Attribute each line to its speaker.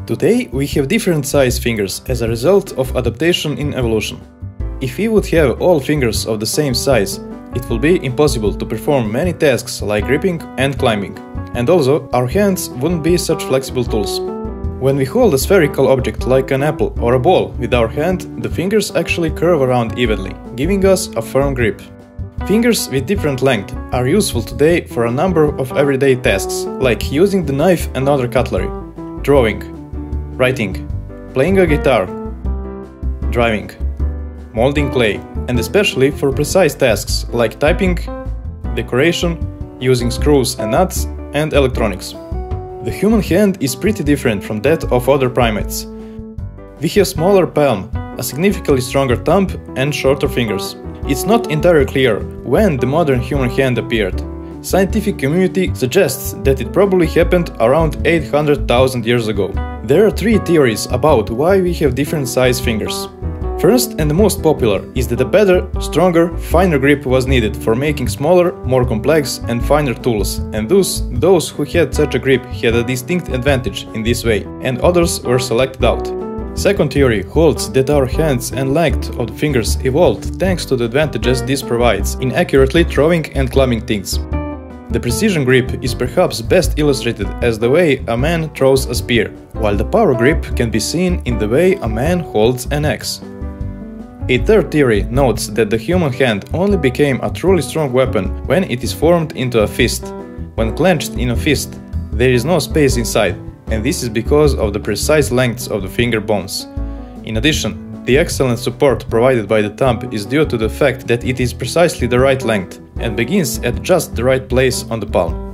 Speaker 1: Today we have different size fingers as a result of adaptation in evolution. If we would have all fingers of the same size, it will be impossible to perform many tasks like gripping and climbing, and also our hands wouldn't be such flexible tools. When we hold a spherical object like an apple or a ball with our hand, the fingers actually curve around evenly, giving us a firm grip. Fingers with different length are useful today for a number of everyday tasks, like using the knife and other cutlery, drawing, writing, playing a guitar, driving, molding clay, and especially for precise tasks like typing, decoration, using screws and nuts, and electronics. The human hand is pretty different from that of other primates. We have smaller palm, a significantly stronger thumb, and shorter fingers. It's not entirely clear when the modern human hand appeared. Scientific community suggests that it probably happened around 800,000 years ago. There are three theories about why we have different size fingers. First and the most popular is that a better, stronger, finer grip was needed for making smaller, more complex and finer tools, and thus those who had such a grip had a distinct advantage in this way, and others were selected out. Second theory holds that our hands and length of the fingers evolved thanks to the advantages this provides in accurately throwing and clubbing things. The precision grip is perhaps best illustrated as the way a man throws a spear, while the power grip can be seen in the way a man holds an axe. A third theory notes that the human hand only became a truly strong weapon when it is formed into a fist. When clenched in a fist, there is no space inside, and this is because of the precise lengths of the finger bones. In addition, the excellent support provided by the thumb is due to the fact that it is precisely the right length and begins at just the right place on the palm.